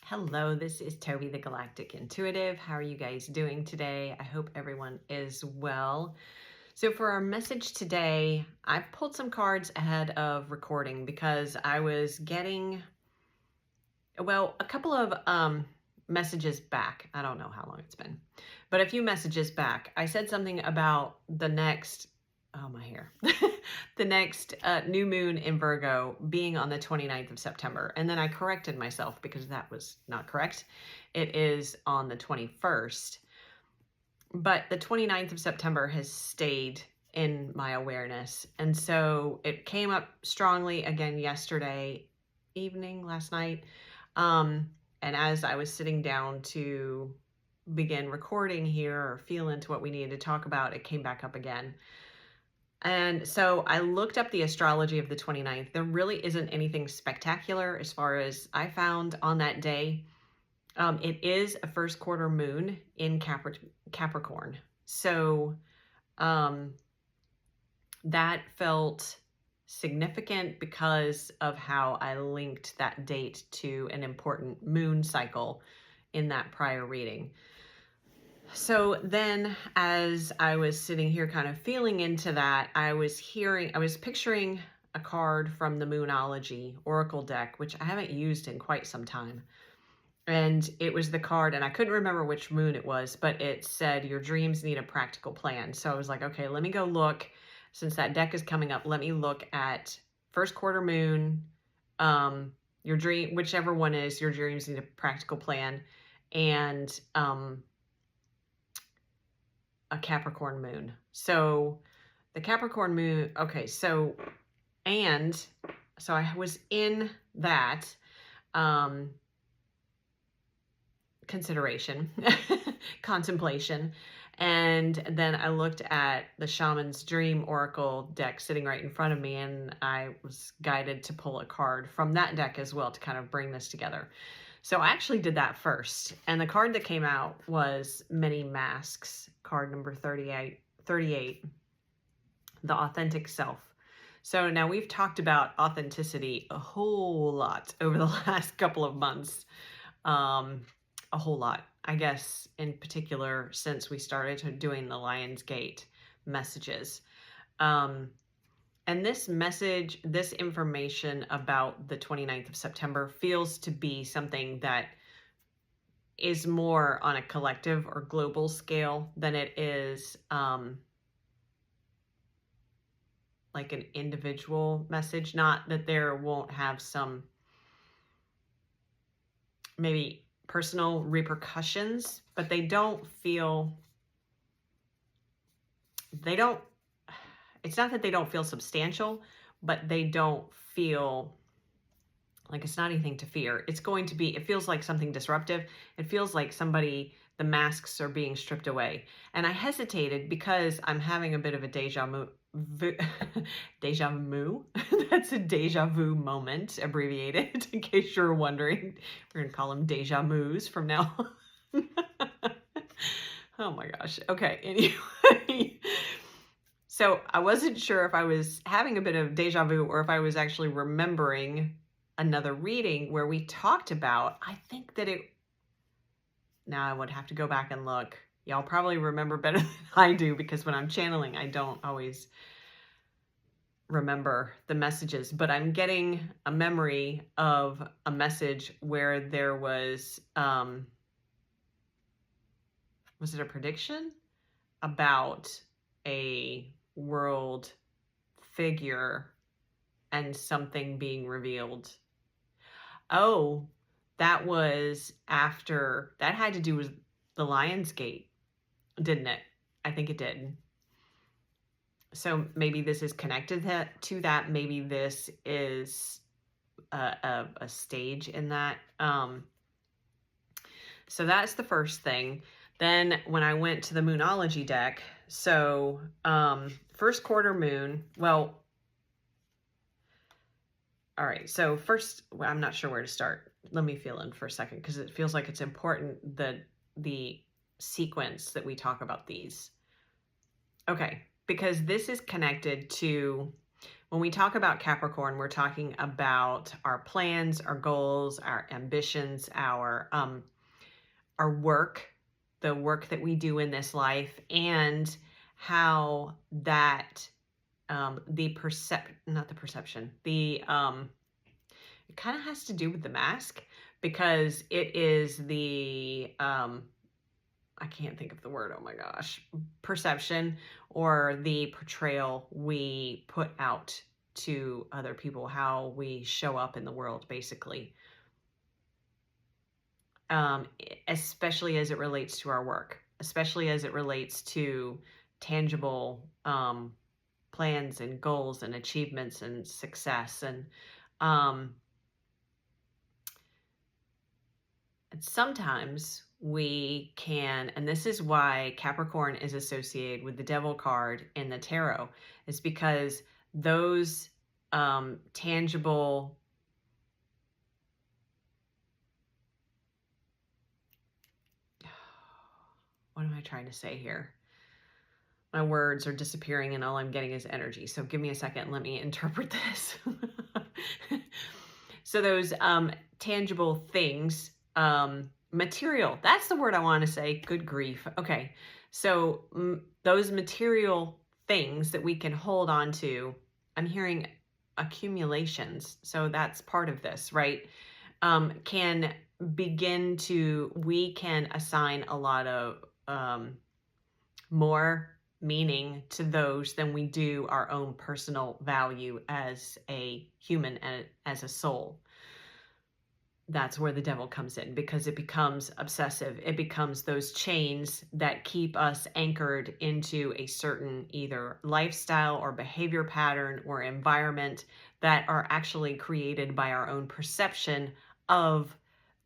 Hello, this is Toby the Galactic Intuitive. How are you guys doing today? I hope everyone is well. So for our message today, I pulled some cards ahead of recording because I was getting, a couple of messages back. I don't know how long it's been, but a few messages back. I said something about the next, oh my hair, the next new moon in Virgo being on the 29th of September. And then I corrected myself because that was not correct. It is on the 21st. But the 29th of September has stayed in my awareness. And so it came up strongly again yesterday evening, last night. And as I was sitting down to begin recording here or feel into what we needed to talk about, it came back up again. And so I looked up the astrology of the 29th. There really isn't anything spectacular as far as I found on that day. It is a first quarter moon in Capricorn. So that felt significant because of how I linked that date to an important moon cycle in that prior reading. So then as I was sitting here kind of feeling into that, I was picturing a card from the Moonology Oracle deck, which I haven't used in quite some time. And it was the card, and I couldn't remember which moon it was, but it said, your dreams need a practical plan. So I was like, okay, let me go look. Since that deck is coming up, let me look at first quarter moon, your dream, whichever one is, your dreams need a practical plan, and a Capricorn moon. So the Capricorn moon, okay, so I was in that consideration, contemplation. And then I looked at the Shaman's Dream Oracle deck sitting right in front of me, and I was guided to pull a card from that deck as well to kind of bring this together. So I actually did that first. And the card that came out was Many Masks, card number 38, the authentic self. So now we've talked about authenticity a whole lot over the last couple of months. A whole lot, I guess, in particular, since we started doing the Lionsgate messages. And this message, this information about the 29th of September feels to be something that is more on a collective or global scale than it is like an individual message. Not that there won't have some maybe personal repercussions, but it's not that they don't feel substantial, but they don't feel like it's not anything to fear. It feels like something disruptive. It feels like the masks are being stripped away. And I hesitated because I'm having a bit of a deja vu. That's a deja vu moment, abbreviated, in case you're wondering. We're going to call them deja vus from now on. Oh my gosh. Okay, anyway. So I wasn't sure if I was having a bit of deja vu or if I was actually remembering another reading where we talked about, now I would have to go back and look. Y'all probably remember better than I do, because when I'm channeling, I don't always remember the messages, but I'm getting a memory of a message where there was it a prediction about a world figure and something being revealed? Oh, that had to do with the Lionsgate, didn't it? I think it did. So maybe this is connected to that. Maybe this is a stage in that. So that's the first thing. Then when I went to the Moonology deck, so first quarter moon, well, all right, so first, I'm not sure where to start. Let me feel in for a second, because it feels like it's important that the sequence that we talk about these. Okay, because this is connected to when we talk about Capricorn, we're talking about our plans, our goals, our ambitions, our work, the work that we do in this life, and how that it kind of has to do with the mask, because it is the I can't think of the word, oh my gosh, perception, or the portrayal we put out to other people, how we show up in the world, basically. Especially as it relates to our work, especially as it relates to tangible plans and goals and achievements and success. And sometimes we can, and this is why Capricorn is associated with the Devil card in the tarot, is because those tangible, what am I trying to say here? My words are disappearing and all I'm getting is energy. So give me a second. Let me interpret this. So those tangible things, material, that's the word I want to say. Good grief. Okay. So those material things that we can hold on to, I'm hearing accumulations. So that's part of this, right? Can begin to, we can assign a lot of more meaning to those than we do our own personal value as a human and as a soul. That's where the Devil comes in, because it becomes obsessive. It becomes those chains that keep us anchored into a certain either lifestyle or behavior pattern or environment that are actually created by our own perception of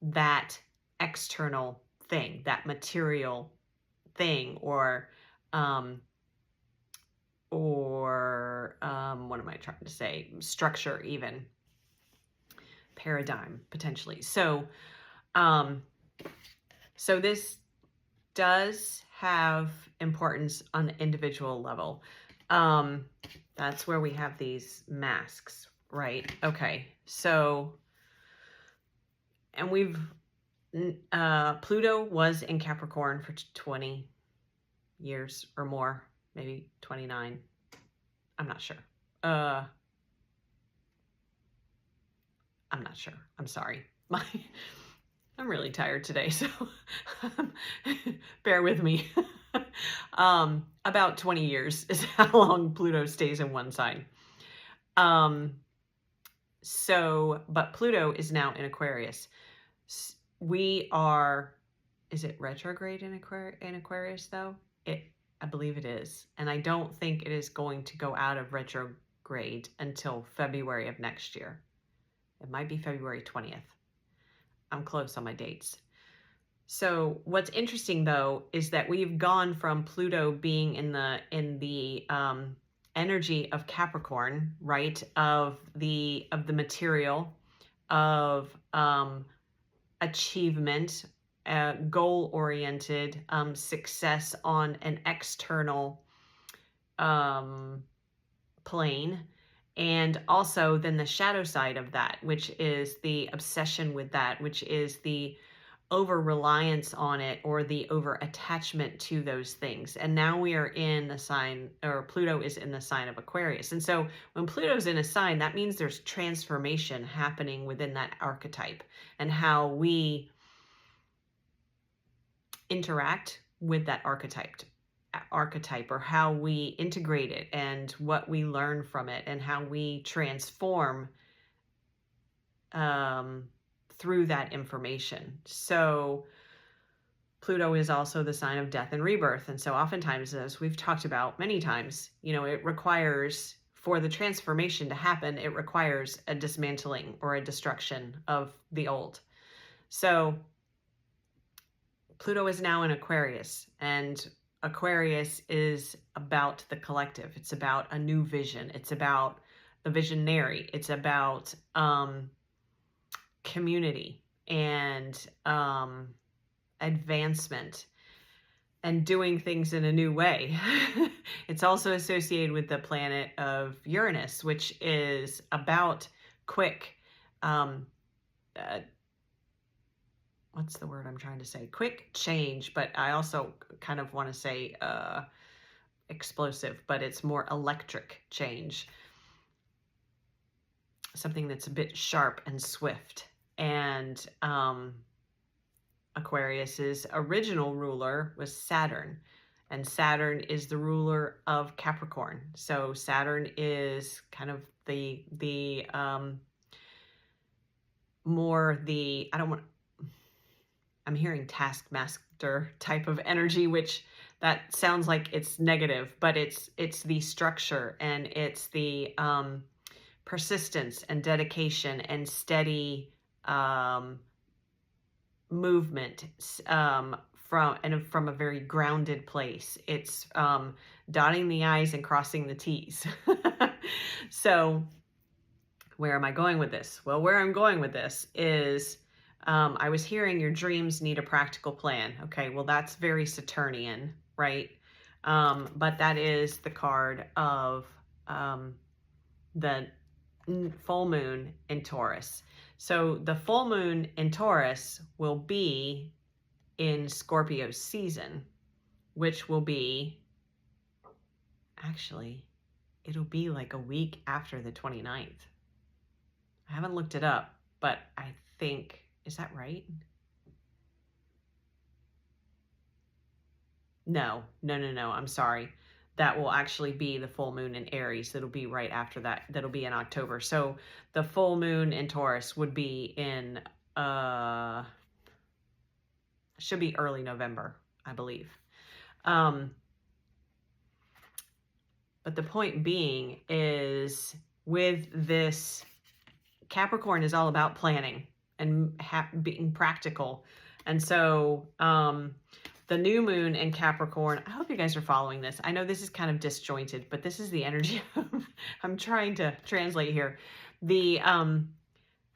that external thing, that material thing, or what am I trying to say? Structure, even paradigm, potentially. So this does have importance on the individual level. That's where we have these masks, right? Okay. So, and Pluto was in Capricorn for 20 years or more, maybe 29. I'm not sure. I'm not sure. I'm sorry. I'm really tired today, so bear with me. About 20 years is how long Pluto stays in one sign. But Pluto is now in Aquarius. Is it retrograde in Aquarius though? I believe it is. And I don't think it is going to go out of retrograde until February of next year. It might be February 20th. I'm close on my dates. So what's interesting though is that we've gone from Pluto being in the energy of Capricorn, right? Of the material, of achievement, goal-oriented success on an external plane, and also then the shadow side of that, which is the obsession with that, which is the over-reliance on it or the over-attachment to those things. And now we are in the sign, or Pluto is in the sign of Aquarius. And so when Pluto's in a sign, that means there's transformation happening within that archetype, and how we interact with that archetype, or how we integrate it and what we learn from it and how we transform through that information. So Pluto is also the sign of death and rebirth. And so oftentimes, as we've talked about many times, it requires, for the transformation to happen, it requires a dismantling or a destruction of the old. So Pluto is now in Aquarius, and Aquarius is about the collective. It's about a new vision. It's about the visionary. It's about community and advancement. and doing things in a new way. It's also associated with the planet of Uranus, which is about quick, uh, what's the word I'm trying to say? Quick change, but I also kind of want to say explosive, but it's more electric change. Something that's a bit sharp and swift. And Aquarius's original ruler was Saturn, and Saturn is the ruler of Capricorn. So Saturn is kind of the more the, I'm hearing taskmaster type of energy, which that sounds like it's negative, but it's the structure, and it's the persistence and dedication and steady movement from a very grounded place. It's dotting the I's and crossing the T's. So where am I going with this? Well, where I'm going with this is I was hearing your dreams need a practical plan. Okay, well, that's very Saturnian, right? But that is the card of the full moon in Taurus. So the full moon in Taurus will be in Scorpio season, which will be, actually, it'll be like a week after the 29th. I haven't looked it up, but I think, is that right? No, I'm sorry. That will actually be the full moon in Aries. That'll be right after that. That'll be in October. So the full moon in Taurus would be in, should be early November, I believe. But the point being is, with this, Capricorn is all about planning and being practical. And so the new moon in Capricorn, I hope you guys are following this. I know this is kind of disjointed, but this is the energy I'm trying to translate here. The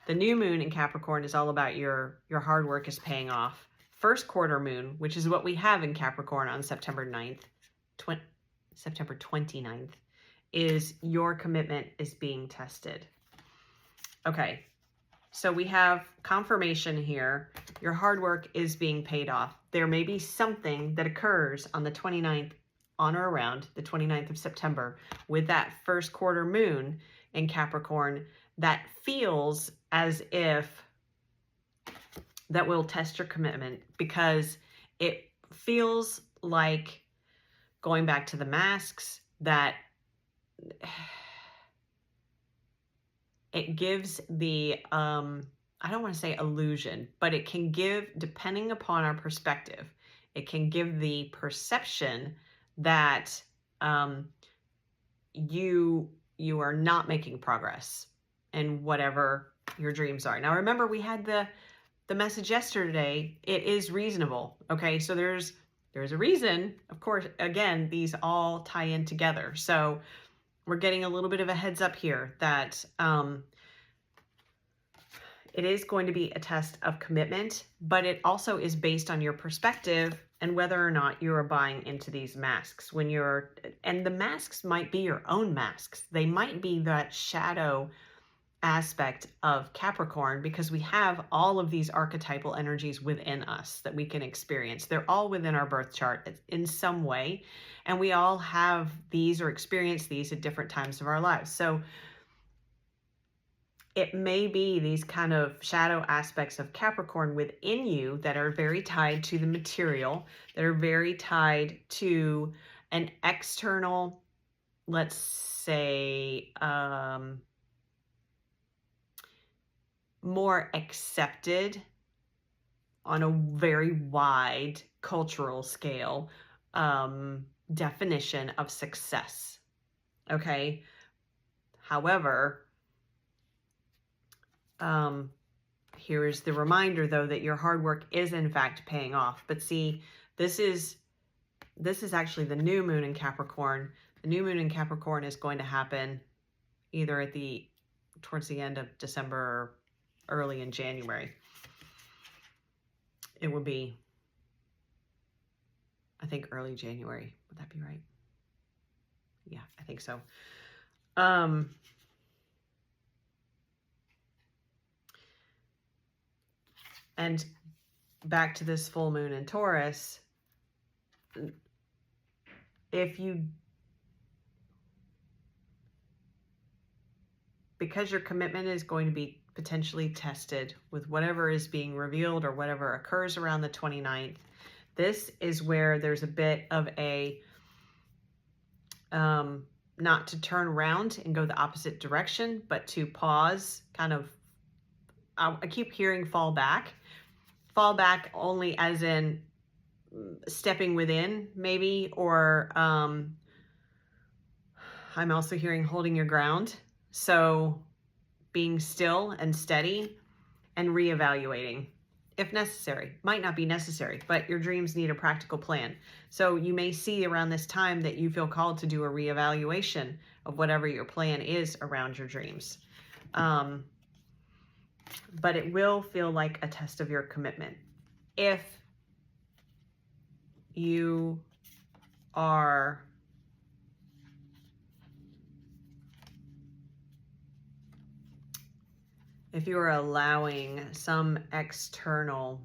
new moon in Capricorn is all about your hard work is paying off. First quarter moon, which is what we have in Capricorn on September 29th, is your commitment is being tested. Okay, so we have confirmation here. Your hard work is being paid off. There may be something that occurs on the 29th, on or around the 29th of September, with that first quarter moon in Capricorn, that feels as if that will test your commitment, because it feels like, going back to the masks, that it gives the, I don't want to say illusion, but it can give, depending upon our perspective, it can give the perception that you are not making progress in whatever your dreams are. Now, remember, we had the message yesterday. It is reasonable. Okay, so there's a reason. Of course, again, these all tie in together. So we're getting a little bit of a heads up here that it is going to be a test of commitment, but it also is based on your perspective and whether or not you are buying into these masks. And the masks might be your own masks. They might be that shadow aspect of Capricorn, because we have all of these archetypal energies within us that we can experience. They're all within our birth chart in some way, and we all have these or experience these at different times of our lives. So it may be these kind of shadow aspects of Capricorn within you that are very tied to the material, that are very tied to an external, let's say, more accepted on a very wide cultural scale definition of success. Okay. However, here is the reminder, though, that your hard work is in fact paying off. But see, this is actually the new moon in Capricorn. The new moon in Capricorn is going to happen either towards the end of December or early in January. It will be, I think early January. Would that be right? Yeah, I think so. And back to this full moon in Taurus, because your commitment is going to be potentially tested with whatever is being revealed or whatever occurs around the 29th, this is where there's a bit of a, not to turn around and go the opposite direction, but to pause, kind of, I keep hearing fall back only as in stepping within maybe, or I'm also hearing holding your ground. So being still and steady and reevaluating if necessary. Might not be necessary, but your dreams need a practical plan. So you may see around this time that you feel called to do a reevaluation of whatever your plan is around your dreams. But it will feel like a test of your commitment. If you are allowing some external,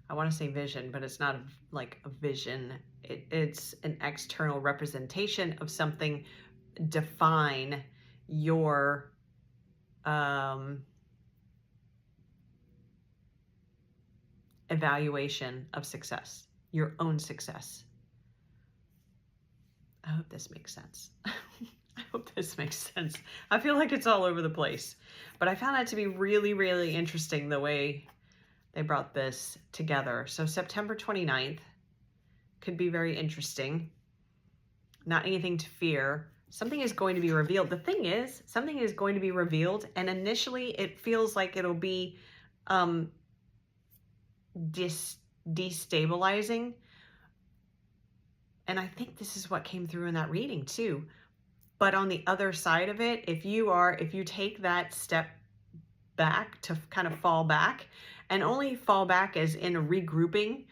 I want to say vision, but it's not like a vision. It's an external representation of something. Define your evaluation of success, your own success. I hope this makes sense. I hope this makes sense. I feel like it's all over the place, but I found that to be really, really interesting the way they brought this together. So September 29th could be very interesting. Not anything to fear. Something is going to be revealed. The thing is, something is going to be revealed, and initially it feels like it'll be destabilizing. And I think this is what came through in that reading too. But on the other side of it, if you take that step back to kind of fall back, and only fall back as in a regrouping,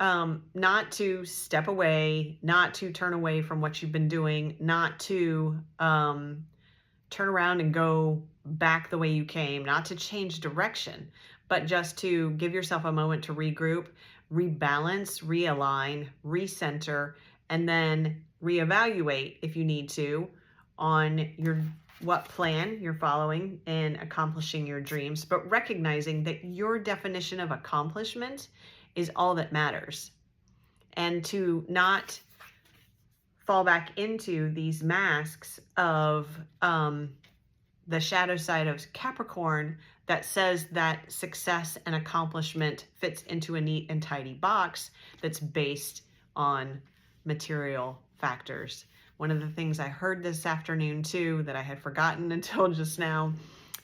not to step away, not to turn away from what you've been doing, not to turn around and go back the way you came, not to change direction, but just to give yourself a moment to regroup, rebalance, realign, recenter, and then reevaluate if you need to on what plan you're following in accomplishing your dreams, but recognizing that your definition of accomplishment is all that matters. And to not fall back into these masks of the shadow side of Capricorn that says that success and accomplishment fits into a neat and tidy box that's based on material factors. One of the things I heard this afternoon too that I had forgotten until just now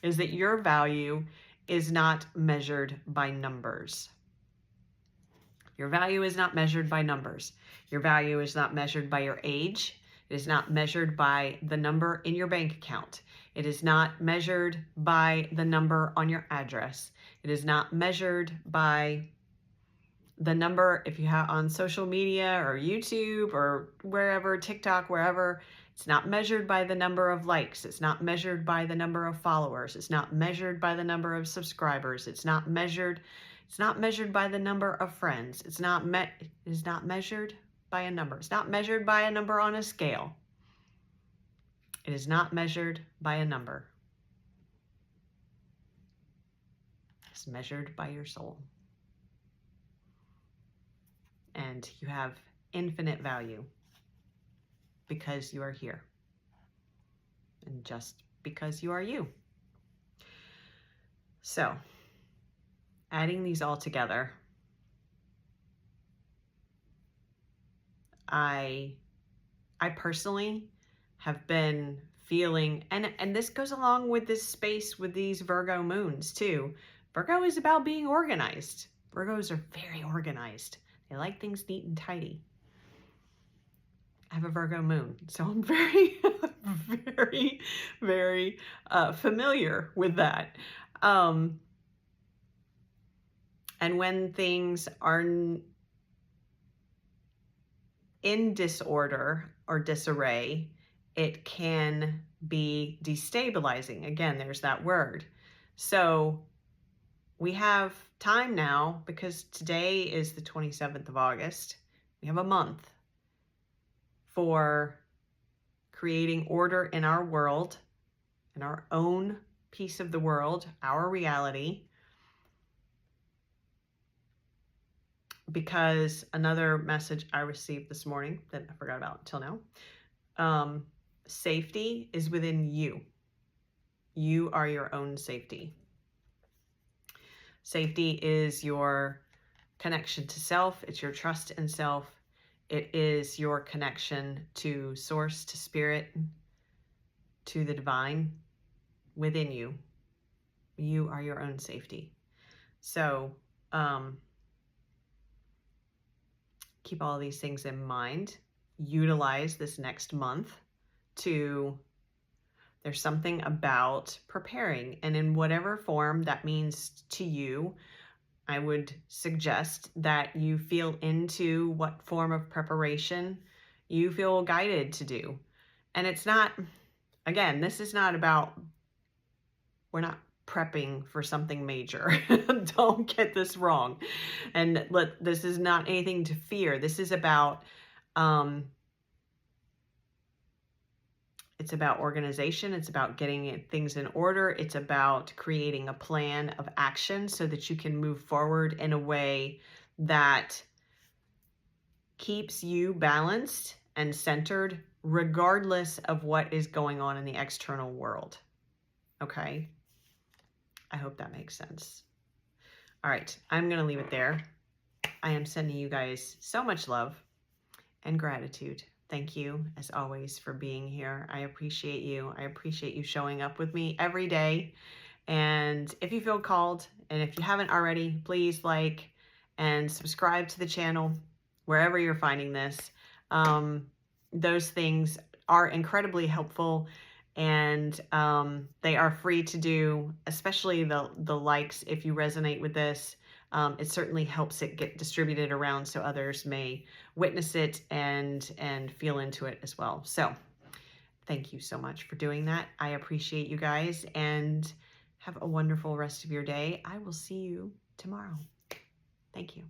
is that your value is not measured by numbers. Your value is not measured by numbers. Your value is not measured by your age. It is not measured by the number in your bank account. It is not measured by the number on your address. It is not measured by the number if you have on social media or YouTube or wherever, TikTok, wherever. It's not measured by the number of likes. It's not measured by the number of followers. It's not measured by the number of subscribers. It's not measured by the number of friends. It is not measured by a number. It's not measured by a number on a scale. It is not measured by a number. It's measured by your soul. And you have infinite value because you are here. And just because you are you. So, adding these all together, I personally have been feeling, and this goes along with this space with these Virgo moons too. Virgo is about being organized. Virgos are very organized. They like things neat and tidy. I have a Virgo moon, so I'm very, very, very familiar with that. And And when things are in disorder or disarray, it can be destabilizing. Again, there's that word. So we have time now, because today is the 27th of August. We have a month for creating order in our world, in our own piece of the world, our reality. Because another message I received this morning that I forgot about until now, safety is within you. You are your own safety. Safety is your connection to self. It's your trust in self. It is your connection to source, to spirit, to the divine within you. You are your own safety. So keep all these things in mind. Utilize this next month to, there's something about preparing, and in whatever form that means to you, I would suggest that you feel into what form of preparation you feel guided to do. And it's not, again, this is not about, we're not prepping for something major. Don't get this wrong. And this is not anything to fear. This is about, it's about organization. It's about getting things in order. It's about creating a plan of action so that you can move forward in a way that keeps you balanced and centered regardless of what is going on in the external world. Okay? I hope that makes sense. All right, I'm going to leave it there. I am sending you guys so much love and gratitude. Thank you, as always, for being here. I appreciate you. I appreciate you showing up with me every day. And if you feel called, and if you haven't already, please like and subscribe to the channel wherever you're finding this. Those things are incredibly helpful, and they are free to do, especially the likes. If you resonate with this, it certainly helps it get distributed around so others may witness it and feel into it as well. So thank you so much for doing that. I appreciate you guys, and have a wonderful rest of your day. I will see you tomorrow. Thank you.